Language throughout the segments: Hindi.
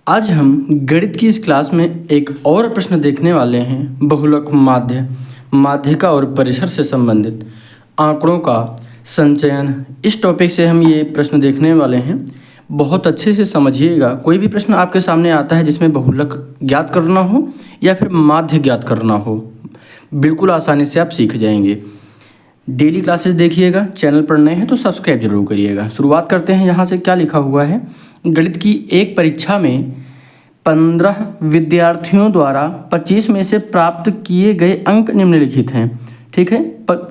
आज हम गणित की इस क्लास में एक और प्रश्न देखने वाले हैं। बहुलक माध्य, माध्यिका और परिसर से संबंधित आंकड़ों का संचयन, इस टॉपिक से हम ये प्रश्न देखने वाले हैं। बहुत अच्छे से समझिएगा। कोई भी प्रश्न आपके सामने आता है जिसमें बहुलक ज्ञात करना हो या फिर माध्य ज्ञात करना हो, बिल्कुल आसानी से आप सीख जाएंगे। डेली क्लासेस देखिएगा। चैनल पर नए हैं तो सब्सक्राइब जरूर करिएगा। शुरुआत करते हैं। यहाँ से क्या लिखा हुआ है, गणित की एक परीक्षा में 15 विद्यार्थियों द्वारा 25 में से प्राप्त किए गए अंक निम्नलिखित हैं। ठीक है,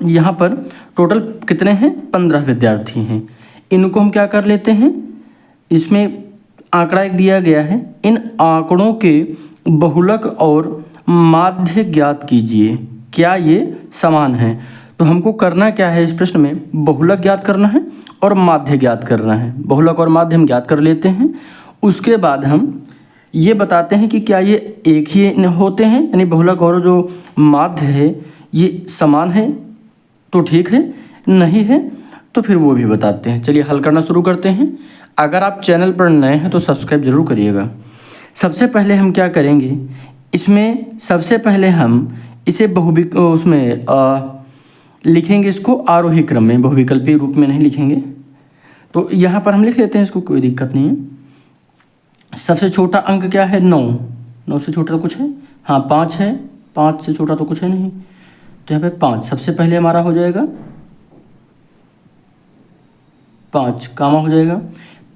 यहाँ पर टोटल कितने हैं? 15 विद्यार्थी हैं। इनको हम क्या कर लेते हैं, इसमें आंकड़ा एक दिया गया है, इन आंकड़ों के बहुलक और माध्य ज्ञात कीजिए, क्या ये समान है? तो हमको करना क्या है, इस प्रश्न में बहुलक ज्ञात करना है और माध्य ज्ञात करना है। बहुलक और माध्य हम ज्ञात कर लेते हैं। उसके बाद हम ये बताते हैं कि क्या ये एक ही होते हैं, यानी बहुलक और जो माध्य है ये समान है तो ठीक है, नहीं है तो फिर वो भी बताते हैं। चलिए हल करना शुरू करते हैं। अगर आप चैनल पर नए हैं तो सब्सक्राइब जरूर करिएगा। सबसे पहले हम क्या करेंगे, इसमें सबसे पहले हम इसे लिखेंगे, इसको आरोही क्रम में, बहुविकल्पीय रूप में नहीं लिखेंगे। तो यहाँ पर हम लिख लेते हैं इसको, कोई दिक्कत नहीं है। सबसे छोटा अंक क्या है? 9। 9 से छोटा तो कुछ है? हाँ 5 है। 5 से छोटा तो कुछ है नहीं, तो यहाँ पे 5 सबसे पहले हमारा हो जाएगा। 5 कामा हो जाएगा।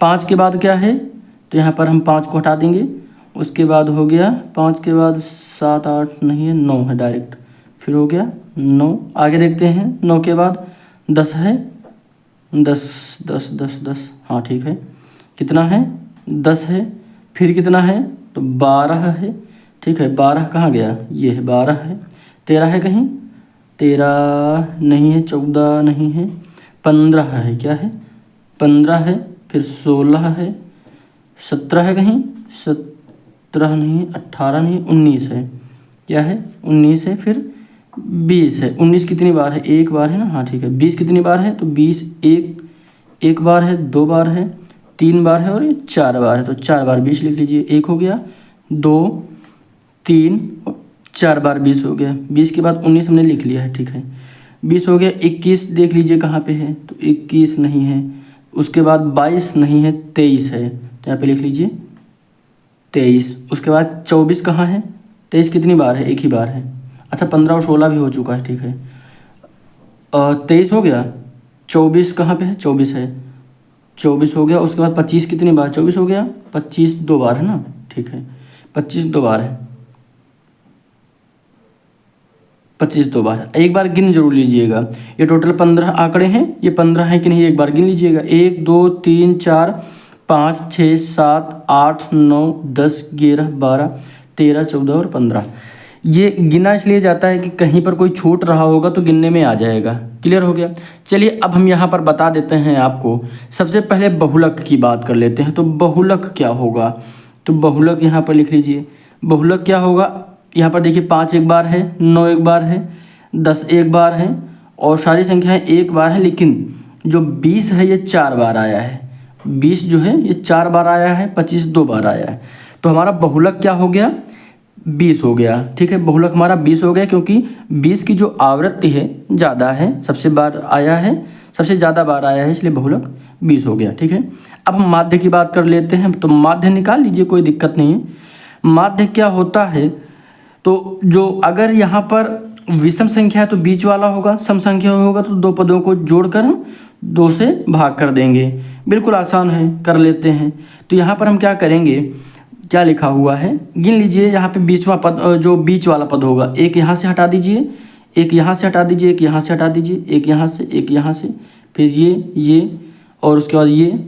5 के बाद क्या है, तो यहाँ पर हम 5 को हटा देंगे। उसके बाद हो गया 5 के बाद 7 8 नहीं है, 9 है डायरेक्ट, फिर हो गया 9। आगे देखते हैं, 9 के बाद 10 है, 10 10 10 10, हाँ ठीक है। कितना है? 10 है। फिर कितना है? तो 12 है। ठीक है, 12 कहाँ गया? ये है 12 है। 13 है कहीं? 13 नहीं है। 14 नहीं है। 15 है, क्या है? 15 है। फिर 16 है। 17 है कहीं? 17 नहीं है। 18 नहीं है। 19 है, क्या है? 19 है। फिर 20 है। 19 कितनी बार है? एक बार है ना, हाँ ठीक है। 20 कितनी बार है? तो 20 एक बार है, 2 बार है, 3 बार है और ये 4 बार है। तो 4 बार 20 लिख लीजिए। 1 हो गया, 2 3 और 4 बार 20 हो गया। 20 के बाद 19 हमने लिख लिया है, ठीक है। 20 हो गया। 21 देख लीजिए कहाँ पे है, तो 21 नहीं है। उसके बाद 22 नहीं है, 23 है, तो यहाँ पे लिख लीजिए 23। उसके बाद 24 कहाँ है? 23 कितनी बार है? एक ही बार है। अच्छा 15 और 16 भी हो चुका है, ठीक है। 23 हो गया। 24 कहाँ पे है? 24 है। 24 हो गया। उसके बाद 25 कितनी बार? 24 हो गया। 25 2 बार है ना, ठीक है। 25 2 बार है। 25 2 बार, एक बार गिन जरूर लीजिएगा। ये टोटल 15 आंकड़े हैं, ये 15 है कि नहीं एक बार गिन लीजिएगा। 1 2 3 4 5 6 7 8 9 10 11 12 13 14 और 15। ये गिना इसलिए जाता है कि कहीं पर कोई छूट रहा होगा तो गिनने में आ जाएगा। क्लियर हो गया। चलिए अब हम यहाँ पर बता देते हैं आपको। सबसे पहले बहुलक की बात कर लेते हैं। तो बहुलक क्या होगा, तो बहुलक यहाँ पर लिख लीजिए। बहुलक क्या होगा, यहाँ पर देखिए 5 एक बार है, 9 एक बार है, 10 एक बार है और सारी संख्याएं एक बार है। लेकिन जो 20 है ये 4 बार आया है। 20 जो है ये 4 बार आया है। 25 2 बार आया है। तो हमारा बहुलक क्या हो गया? 20 हो गया। ठीक है, बहुलक हमारा 20 हो गया, क्योंकि 20 की जो आवृत्ति है ज़्यादा है, सबसे बार आया है, सबसे ज़्यादा बार आया है, इसलिए बहुलक 20 हो गया। ठीक है, अब हम माध्य की बात कर लेते हैं। तो माध्य निकाल लीजिए, कोई दिक्कत नहीं है। माध्य क्या होता है, तो जो अगर यहाँ पर विषम संख्या है तो बीच वाला होगा, सम संख्या होगा तो 2 पदों को जोड़कर हम 2 से भाग कर देंगे। बिल्कुल आसान है, कर लेते हैं। तो यहाँ पर हम क्या करेंगे, क्या लिखा हुआ है गिन लीजिए। यहाँ पे बीचवा पद, जो बीच वाला पद होगा, एक यहाँ से हटा दीजिए, एक यहाँ से हटा दीजिए, एक यहाँ से हटा दीजिए, एक यहाँ से, एक यहाँ से, फिर ये और उसके बाद ये,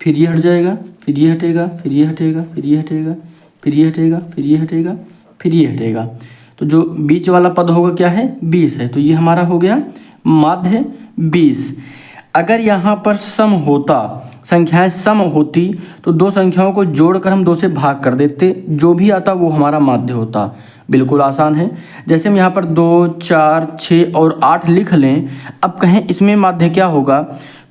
फिर ये हट जाएगा, फिर ये हटेगा, फिर ये हटेगा, फिर ये हटेगा, फिर ये हटेगा, फिर ये हटेगा, फिर ये हटेगा। तो जो बीच वाला पद होगा क्या है? 20 है। तो ये हमारा हो गया माध्य 20। अगर यहाँ पर सम होता, संख्याएं सम होती तो 2 संख्याओं को जोड़कर हम 2 से भाग कर देते, जो भी आता वो हमारा माध्य होता। बिल्कुल आसान है। जैसे हम यहाँ पर 2 4 6 और 8 लिख लें। अब कहें इसमें माध्य क्या होगा,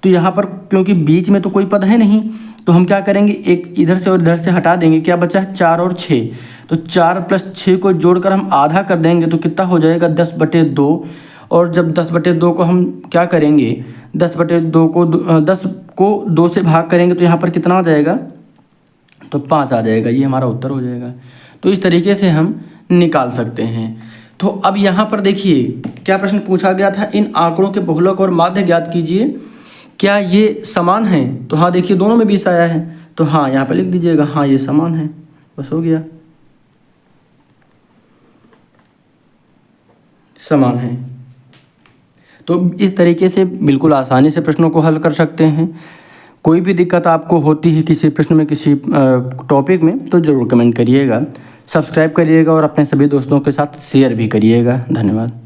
तो यहाँ पर क्योंकि बीच में तो कोई पद है नहीं, तो हम क्या करेंगे, एक इधर से और इधर से हटा देंगे, क्या बचा है 4 और 6, तो 4 + 6 को जोड़कर हम आधा कर देंगे तो कितना हो जाएगा 10/2। और जब 10/2 को हम क्या करेंगे, 10/2 को 10 को 2 से भाग करेंगे तो यहाँ पर कितना आ जाएगा, तो 5 आ जाएगा। ये हमारा उत्तर हो जाएगा। तो इस तरीके से हम निकाल सकते हैं। तो अब यहाँ पर देखिए क्या प्रश्न पूछा गया था, इन आंकड़ों के बहुलक और माध्य ज्ञात कीजिए, क्या ये समान हैं। तो हाँ देखिए दोनों में 20 आया है, तो हाँ यहाँ पर लिख दीजिएगा, हाँ ये समान है, बस हो गया, समान है। तो इस तरीके से बिल्कुल आसानी से प्रश्नों को हल कर सकते हैं। कोई भी दिक्कत आपको होती है किसी प्रश्न में, किसी टॉपिक में, तो ज़रूर कमेंट करिएगा, सब्सक्राइब करिएगा और अपने सभी दोस्तों के साथ शेयर भी करिएगा। धन्यवाद।